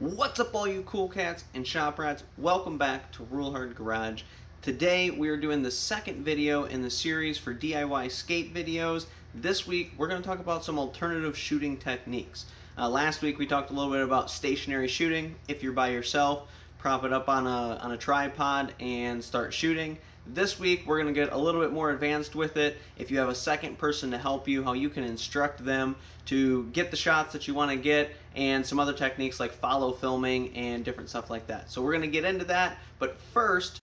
What's up all you cool cats and shop rats? Welcome back to Rule Hard Garage. Today we are doing the second video in the series for DIY skate videos. This week we're going to talk about some alternative shooting techniques. Last week we talked a little bit about stationary shooting. If you're by yourself, prop it up on a tripod and start shooting. This week we're going to get a little bit more advanced with it. If you have a second person to help you, how you can instruct them to get the shots that you want to get, and some other techniques like follow filming and different stuff like that. So we're going to get into that, but first,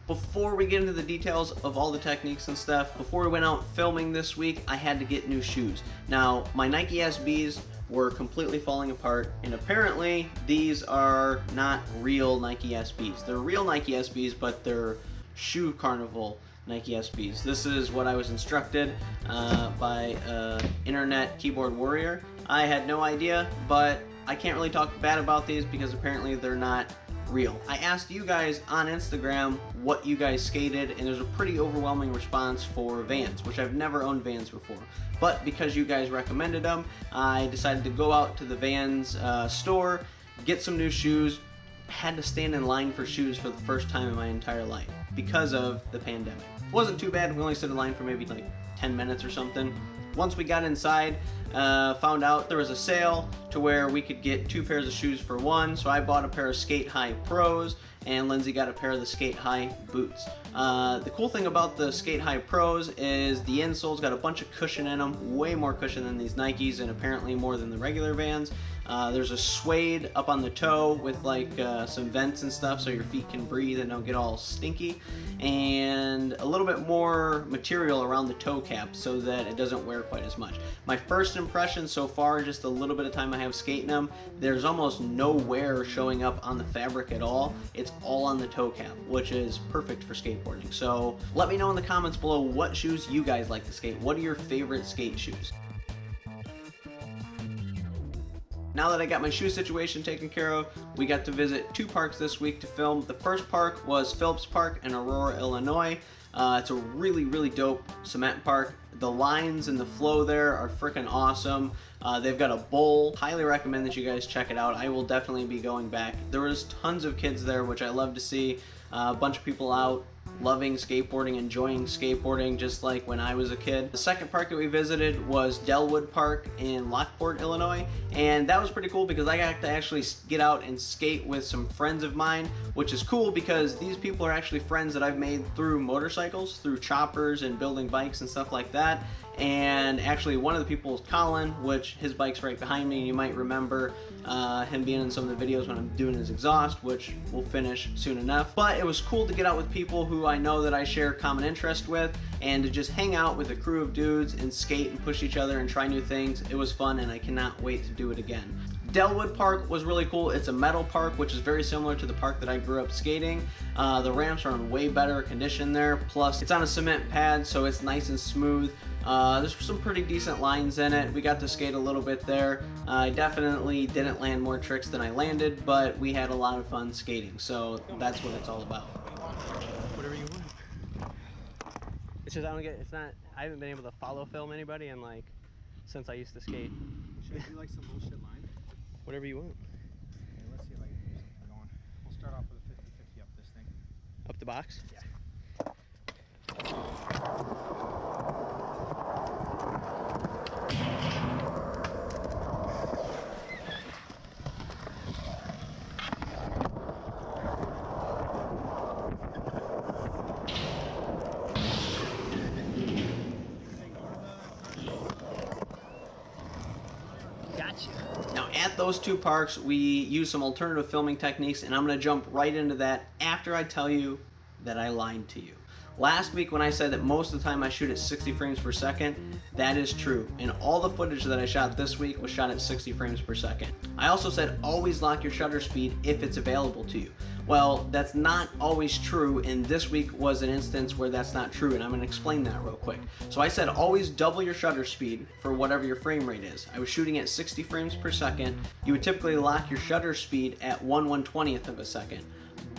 before we get into the details of all the techniques and stuff, before we went out filming this week, I had to get new shoes. Now, my Nike SBs were completely falling apart, and apparently these are not real Nike SBs. They're real Nike SBs, but they're Shoe Carnival Nike SBs. This is what I was instructed by internet keyboard warrior. I had no idea, but I can't really talk bad about these because apparently they're not real. I asked you guys on Instagram what you guys skated, and there's a pretty overwhelming response for Vans, which I've never owned Vans before. But because you guys recommended them, I decided to go out to the Vans store, get some new shoes. Had to stand in line for shoes for the first time in my entire life because of the pandemic. It wasn't too bad. We only stood in line for maybe like 10 minutes or something. Once we got inside, found out there was a sale to where we could get 2 pairs of shoes for one. So I bought a pair of Sk8 Hi Pros, and Lindsay got a pair of the Sk8 Hi boots. The cool thing about the Sk8 Hi Pros is the insole's got a bunch of cushion in them, way more cushion than these Nikes, and apparently more than the regular Vans. There's a suede up on the toe with like some vents and stuff so your feet can breathe and don't get all stinky, and a little bit more material around the toe cap so that it doesn't wear quite as much. My first impression so far, just a little bit of time I have skating them, there's almost no wear showing up on the fabric at all. It's all on the toe cap, which is perfect for skateboarding. So let me know in the comments below what shoes you guys like to skate. What are your favorite skate shoes? Now that I got my shoe situation taken care of, we got to visit 2 parks this week to film. The first park was Phillips Park in Aurora, Illinois. It's a really dope cement park. The lines and the flow there are freaking awesome. They've got a bowl. Highly recommend that you guys check it out. I will definitely be going back. There was tons of kids there, which I love to see. A bunch of people out loving skateboarding, enjoying skateboarding just like when I was a kid. The second park that we visited was Delwood Park in Lockport, Illinois, and that was pretty cool because I got to actually get out and skate with some friends of mine, which is cool because these people are actually friends that I've made through motorcycles, through choppers and building bikes and stuff like that. And actually one of the people is Colin, which his bike's right behind me. You might remember him being in some of the videos when I'm doing his exhaust, which we'll finish soon enough. But it was cool to get out with people who I know that I share common interest with, and to just hang out with a crew of dudes and skate and push each other and try new things. It was fun, and I cannot wait to do it again. Delwood Park was really cool. It's a metal park, which is very similar to the park that I grew up skating. The ramps are in way better condition there. Plus, it's on a cement pad, so it's nice and smooth. There's some pretty decent lines in it. We got to skate a little bit there. I definitely didn't land more tricks than I landed, but we had a lot of fun skating. So that's what it's all about. Whatever you want. It's just I haven't been able to follow film anybody in like since I used to skate. Should I do like some bullshit line? Whatever you want. Okay, let's see if I can get something going. We'll start off with a 50-50 up this thing. Up the box? Yeah. Now at those 2 parks, we used some alternative filming techniques, and I'm going to jump right into that after I tell you that I lied to you. Last week when I said that most of the time I shoot at 60 frames per second, that is true. And all the footage that I shot this week was shot at 60 frames per second. I also said always lock your shutter speed if it's available to you. Well, that's not always true, and this week was an instance where that's not true, and I'm going to explain that real quick. So I said always double your shutter speed for whatever your frame rate is. I was shooting at 60 frames per second. You would typically lock your shutter speed at 1/120th of a second.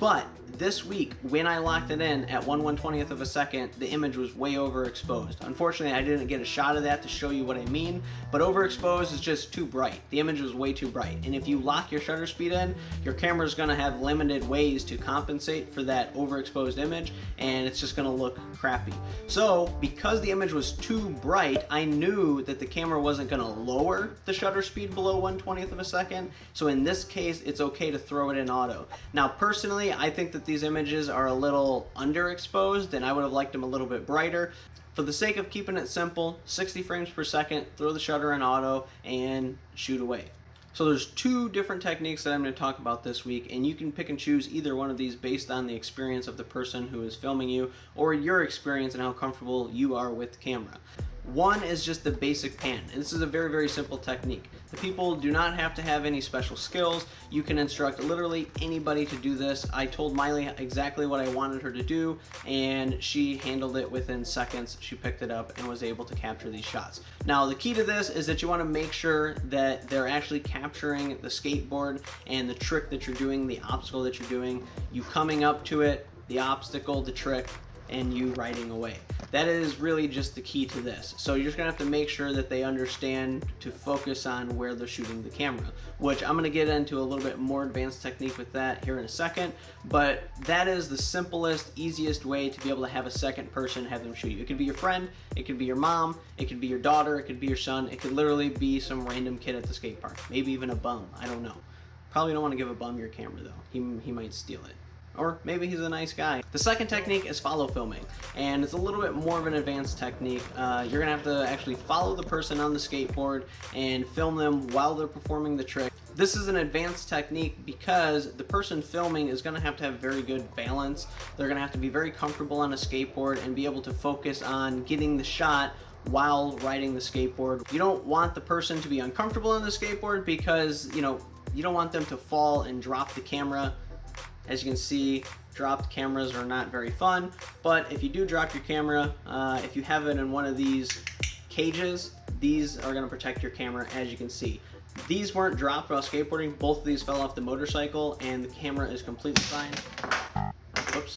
But this week, when I locked it in at 1/120th of a second, the image was way overexposed. Unfortunately, I didn't get a shot of that to show you what I mean, but overexposed is just too bright. The image was way too bright. And if you lock your shutter speed in, your camera is gonna have limited ways to compensate for that overexposed image, and it's just gonna look crappy. So, because the image was too bright, I knew that the camera wasn't gonna lower the shutter speed below 1/20th of a second. So in this case, it's okay to throw it in auto. Now, personally, I think that these images are a little underexposed and I would have liked them a little bit brighter. For the sake of keeping it simple, 60 frames per second, throw the shutter in auto and shoot away. So there's two different techniques that I'm going to talk about this week, and you can pick and choose either one of these based on the experience of the person who is filming you or your experience and how comfortable you are with the camera. One is just the basic pan, and this is a very, very simple technique. The people do not have to have any special skills. You can instruct literally anybody to do this. I told Miley exactly what I wanted her to do, and she handled it within seconds. She picked it up and was able to capture these shots. Now, the key to this is that you want to make sure that they're actually capturing the skateboard and the trick that you're doing, the obstacle that you're doing, you coming up to it, the obstacle, the trick, and you riding away. That is really just the key to this. So you're just gonna have to make sure that they understand to focus on where they're shooting the camera, which I'm gonna get into a little bit more advanced technique with that here in a second, but that is the simplest, easiest way to be able to have a second person have them shoot you. It could be your friend, it could be your mom, it could be your daughter, it could be your son, it could literally be some random kid at the skate park, maybe even a bum, I don't know. Probably don't wanna give a bum your camera though, he might steal it. Or maybe he's a nice guy. The second technique is follow filming, and it's a little bit more of an advanced technique. You're gonna have to actually follow the person on the skateboard and film them while they're performing the trick. This is an advanced technique because the person filming is gonna have to have very good balance. They're gonna have to be very comfortable on a skateboard and be able to focus on getting the shot while riding the skateboard. You don't want the person to be uncomfortable on the skateboard because, you don't want them to fall and drop the camera. As you can see, dropped cameras are not very fun, but if you do drop your camera, if you have it in one of these cages, these are going to protect your camera, as you can see. These weren't dropped while skateboarding, both of these fell off the motorcycle, and the camera is completely fine. Whoops.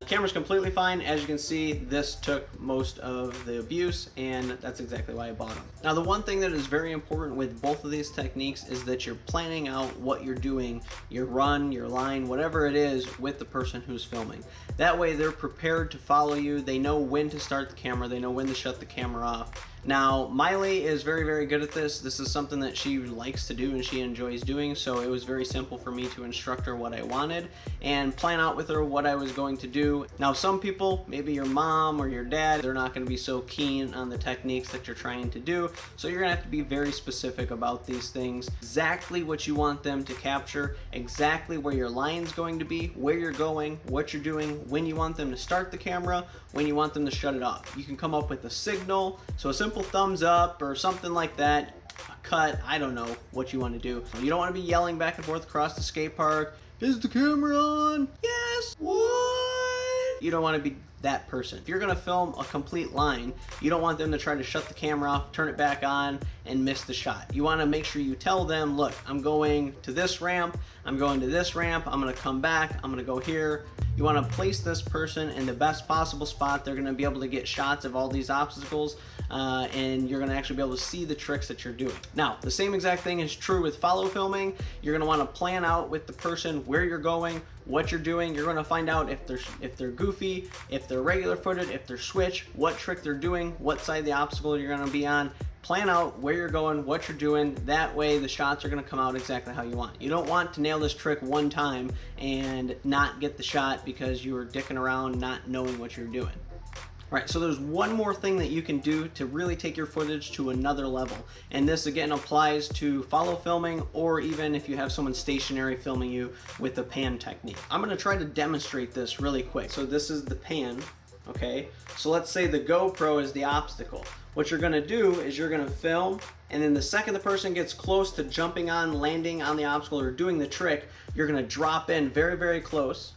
The camera's completely fine. As you can see, this took most of the abuse, and that's exactly why I bought them. Now, the one thing that is very important with both of these techniques is that you're planning out what you're doing, your run, your line, whatever it is, with the person who's filming. That way, they're prepared to follow you. They know when to start the camera. They know when to shut the camera off. Now, Miley is very, very good at this. This is something that she likes to do and she enjoys doing, so it was very simple for me to instruct her what I wanted and plan out with her what I was going to do. Now, some people, maybe your mom or your dad, they're not going to be so keen on the techniques that you're trying to do, so you're going to have to be very specific about these things. Exactly what you want them to capture, exactly where your line's going to be, where you're going, what you're doing, when you want them to start the camera, when you want them to shut it off. You can come up with a signal, so a simple thumbs up or something like that, a cut, I don't know what you want to do. You don't want to be yelling back and forth across the skate park, is the camera on? Yes, what? You don't want to be that person. If you're going to film a complete line, you don't want them to try to shut the camera off, turn it back on, and miss the shot. You want to make sure you tell them, look, I'm going to this ramp, I'm going to this ramp, I'm going to come back, I'm going to go here. You want to place this person in the best possible spot. They're going to be able to get shots of all these obstacles, and you're going to actually be able to see the tricks that you're doing. Now, the same exact thing is true with follow filming. You're going to want to plan out with the person where you're going, what you're doing. You're going to find out if they're goofy, if they're regular footed, if they're switch, what trick they're doing, what side of the obstacle you're going to be on. Plan out where you're going, what you're doing. That way the shots are going to come out exactly how you want. You don't want to nail this trick one time and not get the shot because you were dicking around not knowing what you're doing. All right, so there's one more thing that you can do to really take your footage to another level. And this again applies to follow filming or even if you have someone stationary filming you with the pan technique. I'm gonna try to demonstrate this really quick. So this is the pan, okay? So let's say the GoPro is the obstacle. What you're gonna do is you're gonna film, and then the second the person gets close to jumping on, landing on the obstacle, or doing the trick, you're gonna drop in very, very close,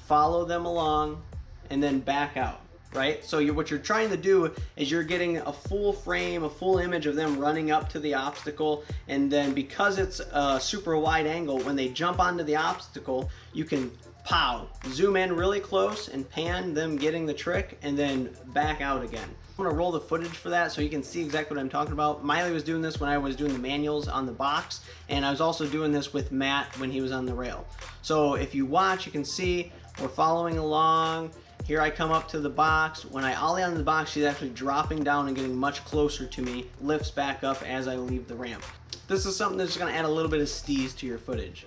follow them along, and then back out, right? So what you're trying to do is you're getting a full frame, a full image of them running up to the obstacle, and then because it's a super wide angle, when they jump onto the obstacle, you can pow, zoom in really close and pan them getting the trick and then back out again. I'm gonna roll the footage for that so you can see exactly what I'm talking about. Miley was doing this when I was doing the manuals on the box, and I was also doing this with Matt when he was on the rail. So if you watch, you can see we're following along. Here I come up to the box. When I ollie on the box, she's actually dropping down and getting much closer to me, lifts back up as I leave the ramp. This is something that's gonna add a little bit of steez to your footage.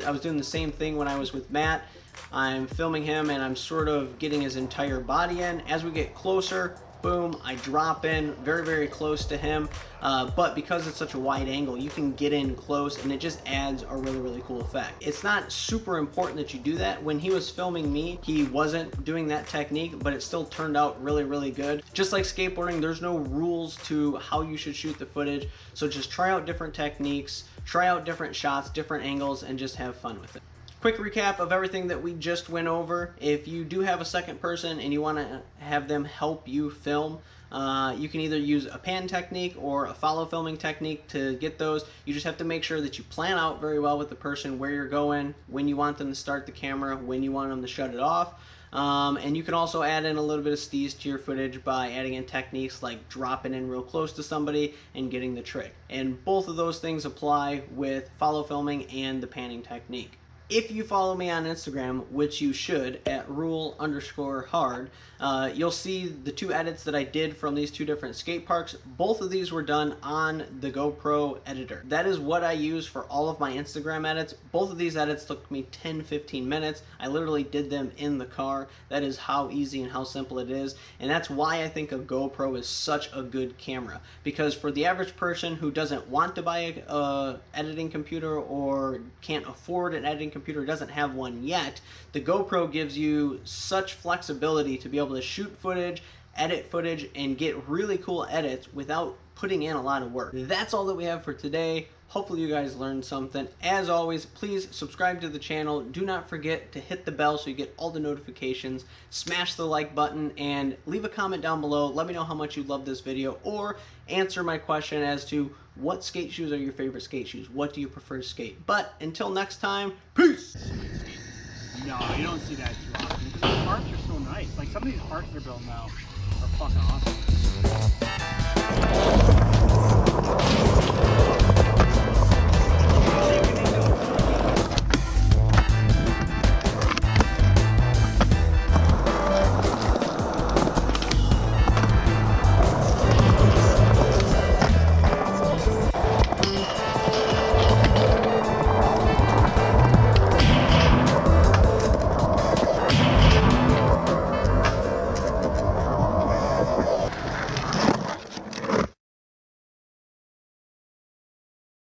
I was doing the same thing when I was with Matt. I'm filming him and I'm sort of getting his entire body in. As we get closer, boom, I drop in very, very close to him. But because it's such a wide angle, you can get in close and it just adds a really, really cool effect. It's not super important that you do that. When he was filming me, he wasn't doing that technique, but it still turned out really, really good. Just like skateboarding, there's no rules to how you should shoot the footage. So just try out different techniques, try out different shots, different angles, and just have fun with it. Quick recap of everything that we just went over. If you do have a second person and you want to have them help you film, you can either use a pan technique or a follow filming technique to get those. You just have to make sure that you plan out very well with the person where you're going, when you want them to start the camera, when you want them to shut it off. And you can also add in a little bit of steez to your footage by adding in techniques like dropping in real close to somebody and getting the trick. And both of those things apply with follow filming and the panning technique. If you follow me on Instagram, which you should, at rule_hard, you'll see the two edits that I did from these two different skate parks. Both of these were done on the GoPro editor. That is what I use for all of my Instagram edits. Both of these edits took me 10-15 minutes. I literally did them in the car. That is how easy and how simple it is. And that's why I think a GoPro is such a good camera. Because for the average person who doesn't want to buy a editing computer or can't afford an editing computer, doesn't have one yet, the GoPro gives you such flexibility to be able to shoot footage, edit footage, and get really cool edits without putting in a lot of work. That's all that we have for today. Hopefully you guys learned something. As always, please subscribe to the channel. Do not forget to hit the bell so you get all the notifications. Smash the like button and leave a comment down below. Let me know how much you love this video, or answer my question as to what skate shoes are your favorite skate shoes. What do you prefer to skate? But until next time, peace! No, you don't see that too often. Because the parks are so nice. Like some of these parks they're building now are fucking awesome.